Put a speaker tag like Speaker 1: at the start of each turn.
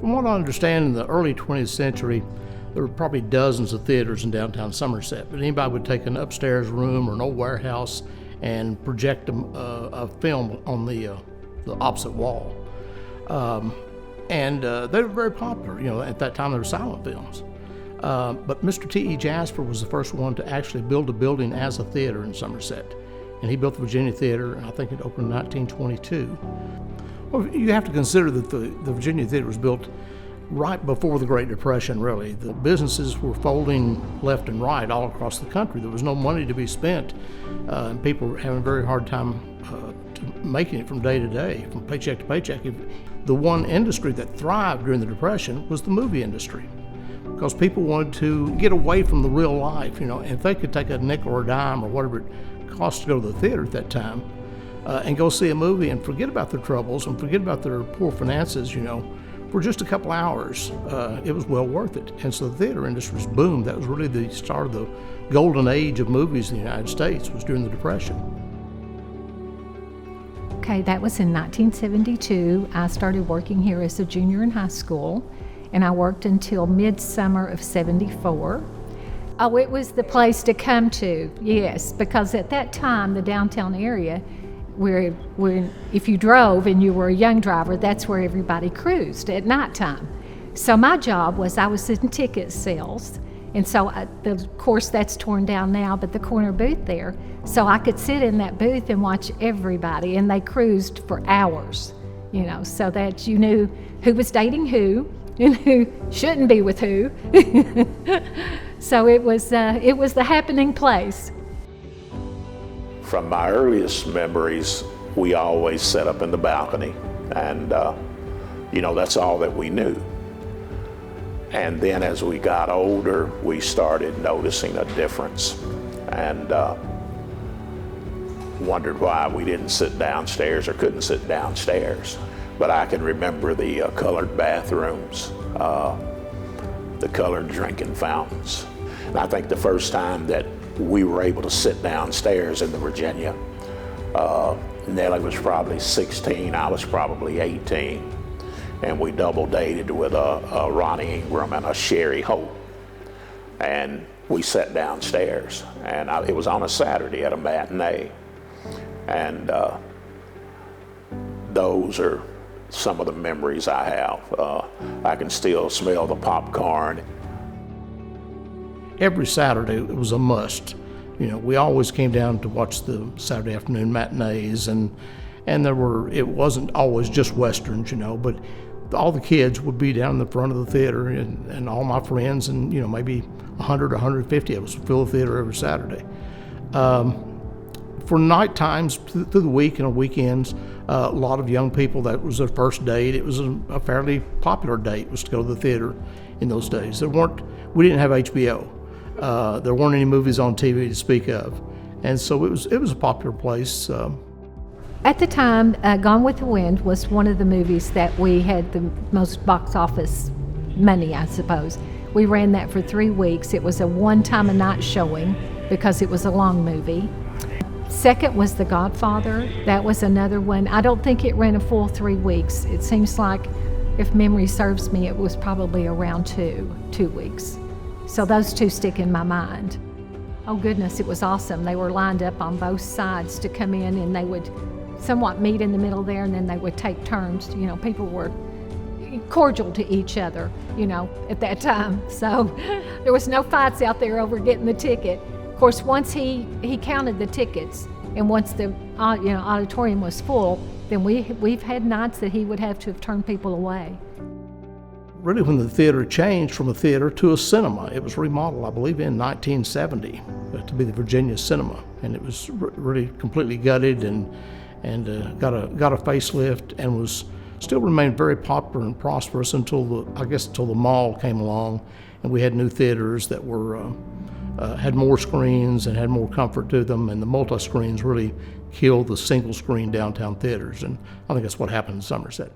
Speaker 1: From what I understand, in the early 20th century, there were probably dozens of theaters in downtown Somerset, but anybody would take an upstairs room or an old warehouse and project a film on the opposite wall. They were very popular. At that time, they were silent films. But Mr. T.E. Jasper was the first one to actually build a building as a theater in Somerset. And he built the Virginia Theater, and I think it opened in 1922. Well, you have to consider that the Virginia Theater was built right before the Great Depression, really. The businesses were folding left and right all across the country. There was no money to be spent, and people were having a very hard time making it from day to day, from paycheck to paycheck. The one industry that thrived during the Depression was the movie industry, because people wanted to get away from the real life. If they could take a nickel or a dime or whatever it cost to go to the theater at that time, and go see a movie and forget about their troubles and forget about their poor finances, for just a couple hours, it was well worth it. And so the theater industry boomed. That was really the start of the golden age of movies in the United States, was during the Depression.
Speaker 2: Okay, that was in 1972. I started working here as a junior in high school, and I worked until midsummer of '74. Oh, it was the place to come to, yes, because at that time, the downtown area, where if you drove and you were a young driver, that's where everybody cruised at nighttime. So my job was, I was in ticket sales, and so of course that's torn down now, but the corner booth there, so I could sit in that booth and watch everybody, and they cruised for hours, so that you knew who was dating who and who shouldn't be with who. So it was the happening place.
Speaker 3: From my earliest memories, we always sat up in the balcony, and that's all that we knew. And then as we got older, we started noticing a difference, and wondered why we didn't sit downstairs or couldn't sit downstairs. But I can remember the colored bathrooms, the colored drinking fountains. And I think the first time that we were able to sit downstairs in the Virginia, Nellie was probably 16, I was probably 18, and we double dated with a Ronnie Ingram and a Sherry Holt, and we sat downstairs, and it was on a Saturday at a matinee, and those are some of the memories I have. I can still smell the popcorn.
Speaker 1: Every Saturday it was a must. We always came down to watch the Saturday afternoon matinees, and it wasn't always just Westerns, but all the kids would be down in the front of the theater, and all my friends, and maybe 100 or 150 of us would fill the theater every Saturday. For night times through the week and on weekends, a lot of young people, that was their first date. It was a fairly popular date, was to go to the theater in those days. We didn't have HBO. There weren't any movies on TV to speak of, and so it was a popular place.
Speaker 2: At the time, Gone with the Wind was one of the movies that we had the most box office money, I suppose. We ran that for 3 weeks. It was a one-time a night showing because it was a long movie. Second was The Godfather. That was another one. I don't think it ran a full 3 weeks. It seems like, if memory serves me, it was probably around two weeks. So those two stick in my mind. Oh goodness, it was awesome. They were lined up on both sides to come in, and they would somewhat meet in the middle there, and then they would take turns. People were cordial to each other, at that time. So there was no fights out there over getting the ticket. Of course, once he counted the tickets, and once the auditorium was full, then we've had nights that he would have to have turned people away.
Speaker 1: Really, when the theater changed from a theater to a cinema, it was remodeled, I believe, in 1970 to be the Virginia Cinema, and it was really completely gutted and got a facelift, and was still remained very popular and prosperous until the mall came along, and we had new theaters that were had more screens and had more comfort to them, and the multi-screens really killed the single-screen downtown theaters, and I think that's what happened in Somerset.